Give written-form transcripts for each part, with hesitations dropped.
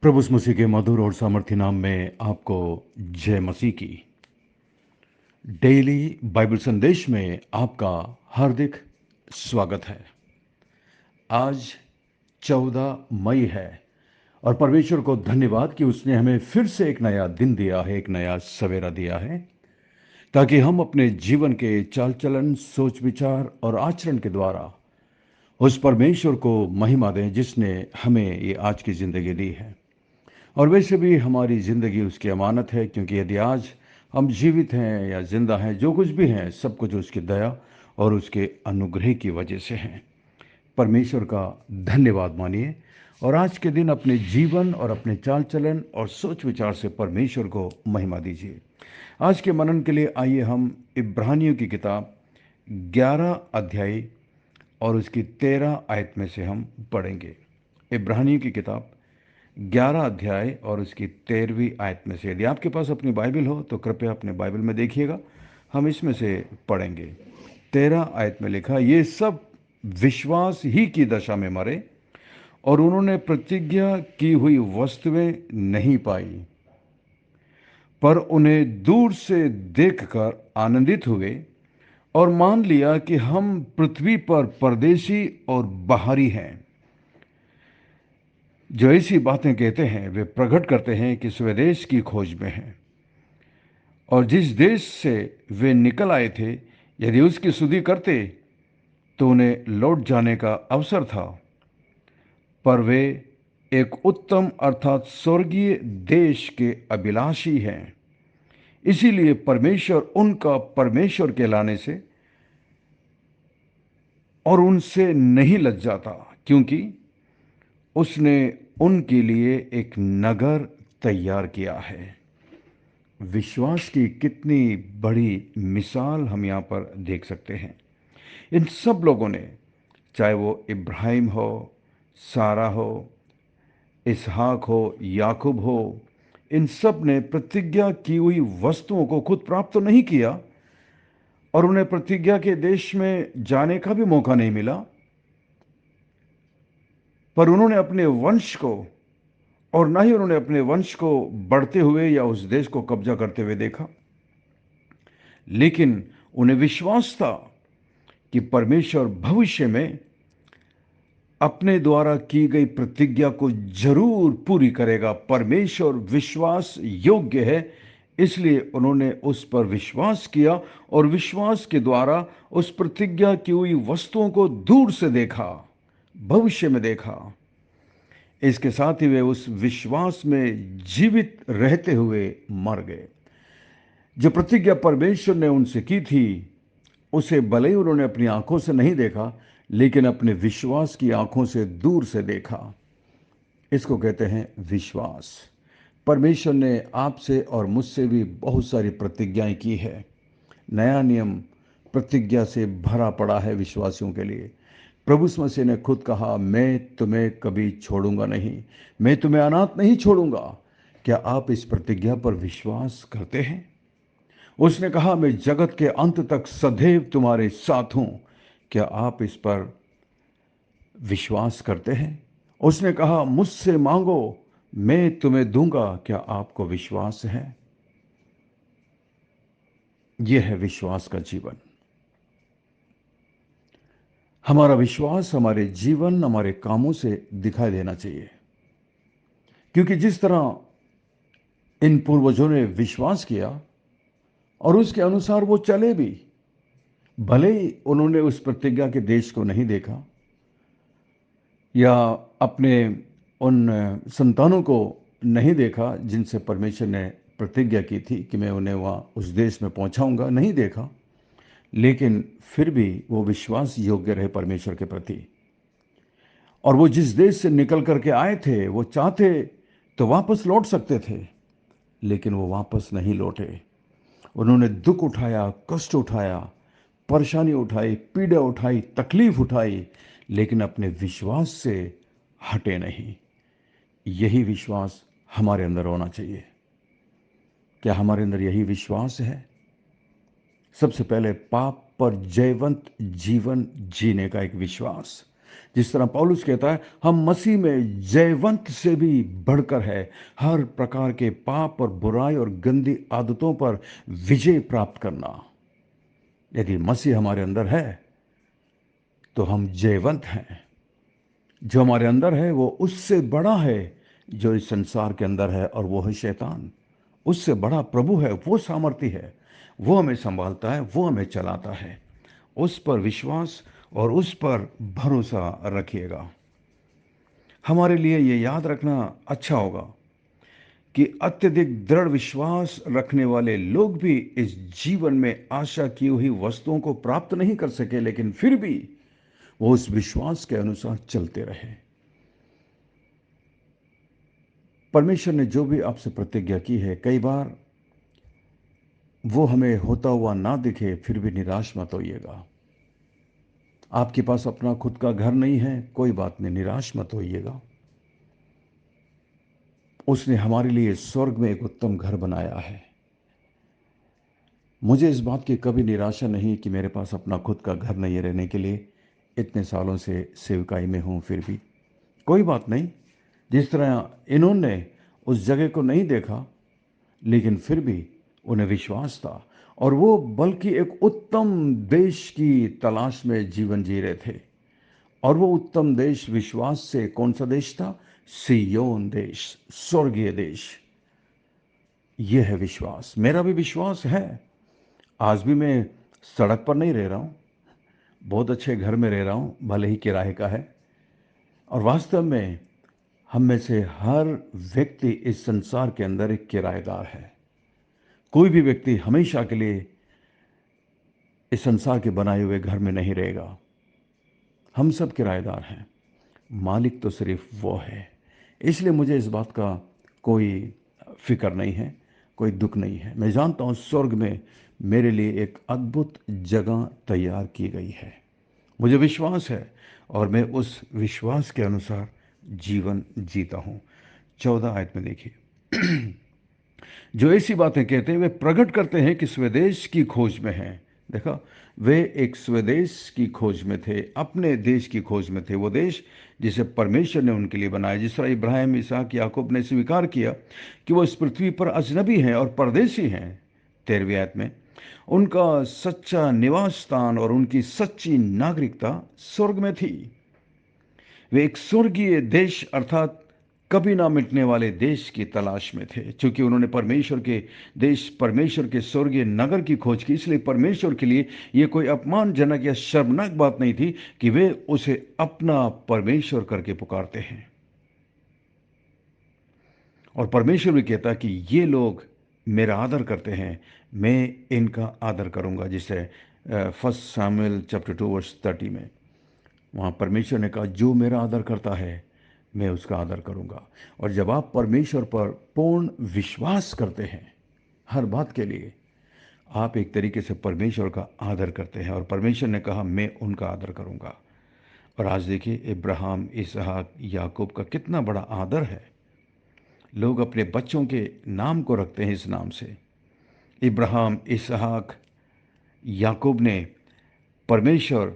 प्रभु यीशु मसीह के मधुर और सामर्थ्य नाम में आपको जय मसीह की। डेली बाइबल संदेश में आपका हार्दिक स्वागत है। आज 14 मई है और परमेश्वर को धन्यवाद कि उसने हमें फिर से एक नया दिन दिया है, एक नया सवेरा दिया है, ताकि हम अपने जीवन के चाल चलन, सोच विचार और आचरण के द्वारा उस परमेश्वर को महिमा दें जिसने हमें ये आज की जिंदगी दी है। और वैसे भी हमारी ज़िंदगी उसकी अमानत है, क्योंकि यदि आज हम जीवित हैं या जिंदा हैं, जो कुछ भी हैं, सब कुछ उसकी दया और उसके अनुग्रह की वजह से हैं। परमेश्वर का धन्यवाद मानिए और आज के दिन अपने जीवन और अपने चाल चलन और सोच विचार से परमेश्वर को महिमा दीजिए। आज के मनन के लिए आइए हम इब्रानियों की किताब 11 अध्याय और उसकी 13 आयत में से हम पढ़ेंगे। इब्रानियों की किताब 11 अध्याय और उसकी 13वीं आयत में से। यदि आपके पास अपनी बाइबल हो तो कृपया अपने बाइबल में देखिएगा, हम इसमें से पढ़ेंगे। 13 आयत में लिखा, ये सब विश्वास ही की दशा में मरे और उन्होंने प्रतिज्ञा की हुई वस्तुएं नहीं पाई, पर उन्हें दूर से देखकर आनंदित हुए और मान लिया कि हम पृथ्वी पर परदेशी और बाहरी हैं। जो ऐसी बातें कहते हैं वे प्रकट करते हैं कि स्वदेश की खोज में हैं, और जिस देश से वे निकल आए थे यदि उसकी स्तुति करते तो उन्हें लौट जाने का अवसर था। पर वे एक उत्तम अर्थात स्वर्गीय देश के अभिलाषी हैं। इसीलिए परमेश्वर उनका परमेश्वर कहलाने से और उनसे नहीं लज जाता, क्योंकि उसने उनके लिए एक नगर तैयार किया है। विश्वास की कितनी बड़ी मिसाल हम यहाँ पर देख सकते हैं। इन सब लोगों ने, चाहे वो इब्राहिम हो, सारा हो, इसहाक हो, याकूब हो, इन सब ने प्रतिज्ञा की हुई वस्तुओं को खुद प्राप्त तो नहीं किया और उन्हें प्रतिज्ञा के देश में जाने का भी मौका नहीं मिला, पर उन्होंने अपने वंश को, और ना ही उन्होंने अपने वंश को बढ़ते हुए या उस देश को कब्जा करते हुए देखा, लेकिन उन्हें विश्वास था कि परमेश्वर भविष्य में अपने द्वारा की गई प्रतिज्ञा को जरूर पूरी करेगा। परमेश्वर विश्वास योग्य है, इसलिए उन्होंने उस पर विश्वास किया और विश्वास के द्वारा उस प्रतिज्ञा की हुई वस्तुओं को दूर से देखा, भविष्य में देखा। इसके साथ ही वे उस विश्वास में जीवित रहते हुए मर गए। जो प्रतिज्ञा परमेश्वर ने उनसे की थी उसे भले ही उन्होंने अपनी आंखों से नहीं देखा, लेकिन अपने विश्वास की आंखों से दूर से देखा। इसको कहते हैं विश्वास। परमेश्वर ने आपसे और मुझसे भी बहुत सारी प्रतिज्ञाएं की है। नया नियम प्रतिज्ञा से भरा पड़ा है विश्वासियों के लिए। प्रभु यीशु मसीह ने खुद कहा, मैं तुम्हें कभी छोड़ूंगा नहीं, मैं तुम्हें अनाथ नहीं छोड़ूंगा। क्या आप इस प्रतिज्ञा पर विश्वास करते हैं? उसने कहा, मैं जगत के अंत तक सदैव तुम्हारे साथ हूं। क्या आप इस पर विश्वास करते हैं? उसने कहा, मुझसे मांगो मैं तुम्हें दूंगा। क्या आपको विश्वास है? यह है विश्वास का जीवन। हमारा विश्वास हमारे जीवन, हमारे कामों से दिखाई देना चाहिए, क्योंकि जिस तरह इन पूर्वजों ने विश्वास किया और उसके अनुसार वो चले भी, भले ही उन्होंने उस प्रतिज्ञा के देश को नहीं देखा या अपने उन संतानों को नहीं देखा जिनसे परमेश्वर ने प्रतिज्ञा की थी कि मैं उन्हें वहाँ उस देश में पहुँचाऊँगा, नहीं देखा, लेकिन फिर भी वो विश्वास योग्य रहे परमेश्वर के प्रति। और वो जिस देश से निकल करके आए थे, वो चाहते तो वापस लौट सकते थे, लेकिन वो वापस नहीं लौटे। उन्होंने दुख उठाया, कष्ट उठाया, परेशानी उठाई, पीड़ा उठाई, तकलीफ उठाई, लेकिन अपने विश्वास से हटे नहीं। यही विश्वास हमारे अंदर होना चाहिए। क्या हमारे अंदर यही विश्वास है? सबसे पहले पाप पर जयवंत जीवन जीने का एक विश्वास। जिस तरह पौलुस कहता है, हम मसीह में जयवंत से भी बढ़कर है, हर प्रकार के पाप और बुराई और गंदी आदतों पर विजय प्राप्त करना। यदि मसीह हमारे अंदर है तो हम जयवंत हैं। जो हमारे अंदर है वो उससे बड़ा है जो इस संसार के अंदर है, और वो है शैतान। उससे बड़ा प्रभु है, वो सामर्थी है, वो हमें संभालता है, वो हमें चलाता है। उस पर विश्वास और उस पर भरोसा रखिएगा। हमारे लिए ये याद रखना अच्छा होगा कि अत्यधिक दृढ़ विश्वास रखने वाले लोग भी इस जीवन में आशा की हुई वस्तुओं को प्राप्त नहीं कर सके, लेकिन फिर भी वो उस विश्वास के अनुसार चलते रहे। परमेश्वर ने जो भी आपसे प्रतिज्ञा की है, कई बार वो हमें होता हुआ ना दिखे, फिर भी निराश मत होइएगा। आपके पास अपना खुद का घर नहीं है, कोई बात नहीं, निराश मत होइएगा। उसने हमारे लिए स्वर्ग में एक उत्तम घर बनाया है। मुझे इस बात की कभी निराशा नहीं कि मेरे पास अपना खुद का घर नहीं है रहने के लिए। इतने सालों से सेवकाई में हूँ, फिर भी कोई बात नहीं। जिस तरह इन्होंने उस जगह को नहीं देखा, लेकिन फिर भी उन्हें विश्वास था, और वो बल्कि एक उत्तम देश की तलाश में जीवन जी रहे थे। और वो उत्तम देश विश्वास से कौन सा देश था? सिय्योन देश, स्वर्गीय देश। यह है विश्वास। मेरा भी विश्वास है। आज भी मैं सड़क पर नहीं रह रहा हूँ, बहुत अच्छे घर में रह रहा हूँ, भले ही किराए का है। और वास्तव में हम में से हर व्यक्ति इस संसार के अंदर एक किराएदार है। कोई भी व्यक्ति हमेशा के लिए इस संसार के बनाए हुए घर में नहीं रहेगा। हम सब किराएदार हैं, मालिक तो सिर्फ वो है। इसलिए मुझे इस बात का कोई फिक्र नहीं है, कोई दुख नहीं है। मैं जानता हूँ स्वर्ग में मेरे लिए एक अद्भुत जगह तैयार की गई है। मुझे विश्वास है और मैं उस विश्वास के अनुसार जीवन जीता हूँ। 14 आयत में देखिए, जो ऐसी बातें कहते हैं वे प्रकट करते हैं कि स्वदेश की खोज में हैं। देखा, वे एक स्वदेश की खोज में थे, अपने देश की खोज में थे, वो देश जिसे परमेश्वर ने उनके लिए बनाया। जिस तरह इब्राहिम, इसहाक, याकूब ने स्वीकार किया कि वो इस पृथ्वी पर अजनबी हैं और परदेशी हैं। 13वीं आयत में, उनका सच्चा निवास स्थान और उनकी सच्ची नागरिकता स्वर्ग में थी। वे एक स्वर्गीय देश अर्थात कभी ना मिटने वाले देश की तलाश में थे। क्योंकि उन्होंने परमेश्वर के देश, परमेश्वर के स्वर्गीय नगर की खोज की, इसलिए परमेश्वर के लिए यह कोई अपमानजनक या शर्मनाक बात नहीं थी कि वे उसे अपना परमेश्वर करके पुकारते हैं। और परमेश्वर भी कहता कि ये लोग मेरा आदर करते हैं, मैं इनका आदर करूंगा। जिसे 1 शमूएल चैप्टर 2 वर्स 30 में वहाँ परमेश्वर ने कहा, जो मेरा आदर करता है मैं उसका आदर करूंगा। और जब आप परमेश्वर पर पूर्ण विश्वास करते हैं हर बात के लिए, आप एक तरीके से परमेश्वर का आदर करते हैं। और परमेश्वर ने कहा, मैं उनका आदर करूंगा। और आज देखिए, इब्राहिम, इसहाक, याकूब का कितना बड़ा आदर है। लोग अपने बच्चों के नाम को रखते हैं इस नाम से। इब्राहिम, इसहाक, याकूब ने परमेश्वर,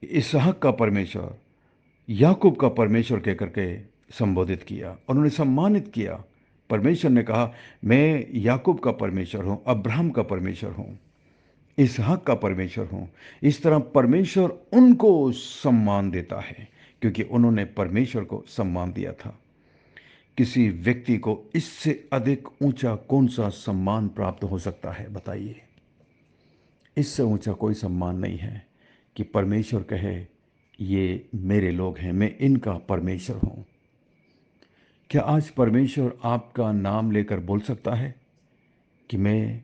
इसहाक का परमेश्वर, याकूब का परमेश्वर कह करके संबोधित किया, उन्होंने सम्मानित किया। परमेश्वर ने कहा, मैं याकूब का परमेश्वर हूँ, अब्राहम का परमेश्वर हूँ, इसहाक का परमेश्वर हूँ। इस तरह परमेश्वर उनको सम्मान देता है, क्योंकि उन्होंने परमेश्वर को सम्मान दिया था। किसी व्यक्ति को इससे अधिक ऊंचा कौन सा सम्मान प्राप्त हो सकता है, बताइए। इससे ऊंचा कोई सम्मान नहीं है कि परमेश्वर कहे, ये मेरे लोग हैं, मैं इनका परमेश्वर हूं। क्या आज परमेश्वर आपका नाम लेकर बोल सकता है कि मैं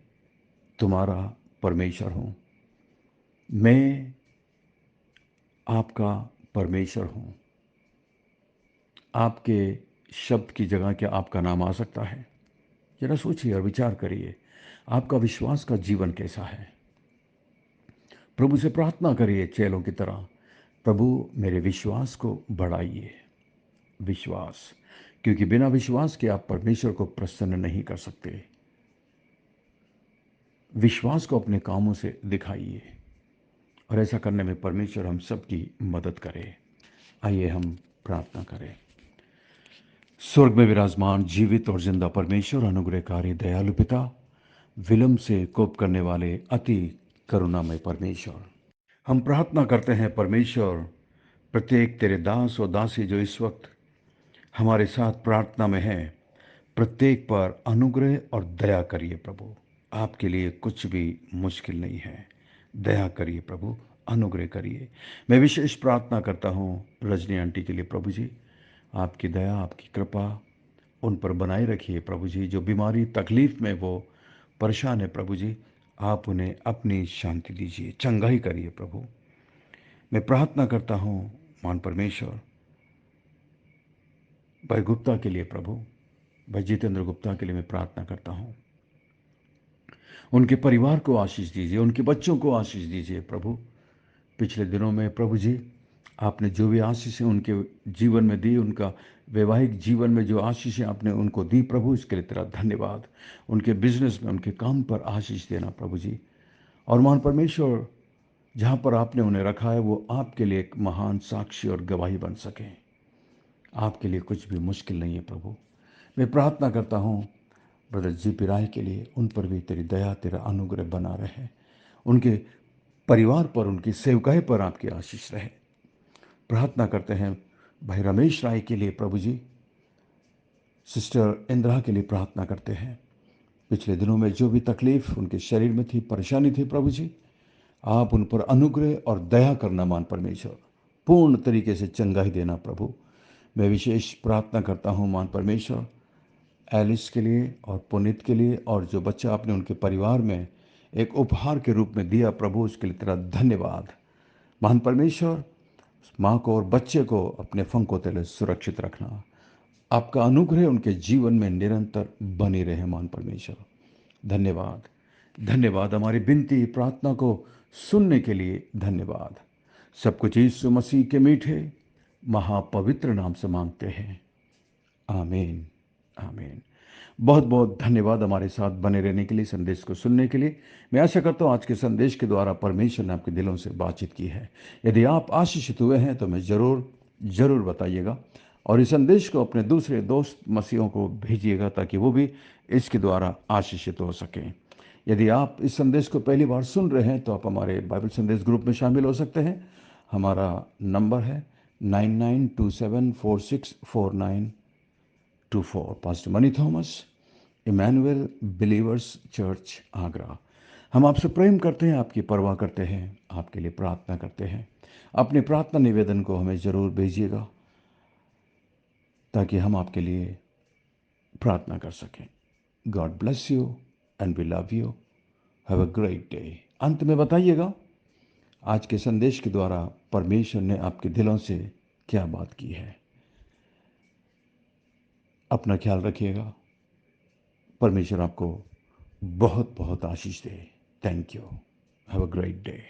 तुम्हारा परमेश्वर हूं, मैं आपका परमेश्वर हूं? आपके शब्द की जगह क्या आपका नाम आ सकता है? जरा सोचिए और विचार करिए, आपका विश्वास का जीवन कैसा है? प्रभु से प्रार्थना करिए चेलों की तरह, प्रभु मेरे विश्वास को बढ़ाइए। विश्वास, क्योंकि बिना विश्वास के आप परमेश्वर को प्रसन्न नहीं कर सकते। विश्वास को अपने कामों से दिखाइए, और ऐसा करने में परमेश्वर हम सबकी मदद करे। आइए हम प्रार्थना करें। स्वर्ग में विराजमान जीवित और जिंदा परमेश्वर, अनुग्रहकारी दयालु पिता, विलंब से कोप करने वाले अति करुणामय परमेश्वर, हम प्रार्थना करते हैं परमेश्वर, प्रत्येक तेरे दास और दासी जो इस वक्त हमारे साथ प्रार्थना में है, प्रत्येक पर अनुग्रह और दया करिए प्रभु। आपके लिए कुछ भी मुश्किल नहीं है। दया करिए प्रभु, अनुग्रह करिए। मैं विशेष प्रार्थना करता हूँ रजनी आंटी के लिए प्रभु जी, आपकी दया, आपकी कृपा उन पर बनाए रखिए प्रभु जी। जो बीमारी तकलीफ में वो परेशान है प्रभु जी, आप उन्हें अपनी शांति दीजिए, चंगाई करिए प्रभु। मैं प्रार्थना करता हूँ मान परमेश्वर, भाई गुप्ता के लिए प्रभु, भाई जितेंद्र गुप्ता के लिए मैं प्रार्थना करता हूँ। उनके परिवार को आशीष दीजिए, उनके बच्चों को आशीष दीजिए प्रभु। पिछले दिनों में प्रभु जी आपने जो भी आशीषें उनके जीवन में दी, उनका वैवाहिक जीवन में जो आशीषें आपने उनको दी प्रभु, इसके लिए तेरा धन्यवाद। उनके बिजनेस में, उनके काम पर आशीष देना प्रभु जी। और महान परमेश्वर, जहाँ पर आपने उन्हें रखा है वो आपके लिए एक महान साक्षी और गवाही बन सकें। आपके लिए कुछ भी मुश्किल नहीं है प्रभु। मैं प्रार्थना करता हूँ ब्रदर जी.पी. राय के लिए, उन पर भी तेरी दया, तेरा अनुग्रह बना रहे। उनके परिवार पर, उनकी सेवकाई पर आपकी आशीष रहे। प्रार्थना करते हैं भाई रमेश राय के लिए प्रभु जी, सिस्टर इंदिरा के लिए प्रार्थना करते हैं। पिछले दिनों में जो भी तकलीफ उनके शरीर में थी, परेशानी थी प्रभु जी, आप उन पर अनुग्रह और दया करना मान परमेश्वर, पूर्ण तरीके से चंगाई देना प्रभु। मैं विशेष प्रार्थना करता हूँ मान परमेश्वर एलिस के लिए और पुनीत के लिए, और जो बच्चा आपने उनके परिवार में एक उपहार के रूप में दिया प्रभु, उसके लिए तेरा धन्यवाद। महान परमेश्वर, माँ को और बच्चे को अपने फंकों तले सुरक्षित रखना। आपका अनुग्रह उनके जीवन में निरंतर बनी रहे मान परमेश्वर। धन्यवाद, धन्यवाद। हमारी विनती प्रार्थना को सुनने के लिए धन्यवाद। सब कुछ यीशु मसीह के मीठे महापवित्र नाम से मांगते हैं, आमीन, आमीन। बहुत बहुत धन्यवाद हमारे साथ बने रहने के लिए, संदेश को सुनने के लिए। मैं आशा करता हूँ आज के संदेश के द्वारा परमेश्वर ने आपके दिलों से बातचीत की है। यदि आप आशीषित हुए हैं तो मैं ज़रूर बताइएगा, और इस संदेश को अपने दूसरे दोस्त मसीहों को भेजिएगा ताकि वो भी इसके द्वारा आशीषित हो सकें। यदि आप इस संदेश को पहली बार सुन रहे हैं तो आप हमारे बाइबल संदेश ग्रुप में शामिल हो सकते हैं। हमारा नंबर है 9927464924। Pastor Mani Thomas, Emmanuel believers church, Agra. हम आपसे प्रेम करते हैं, आपकी परवाह करते हैं, आपके लिए प्रार्थना करते हैं। अपने प्रार्थना निवेदन को हमें ज़रूर भेजिएगा ताकि हम आपके लिए प्रार्थना कर सकें। God bless you and we love you. Have a great day. अंत में बताइएगा आज के संदेश के द्वारा परमेश्वर ने आपके दिलों से क्या बात की है। अपना ख्याल रखिएगा। परमेश्वर आपको बहुत बहुत आशीष दे। Thank you. Have a great day.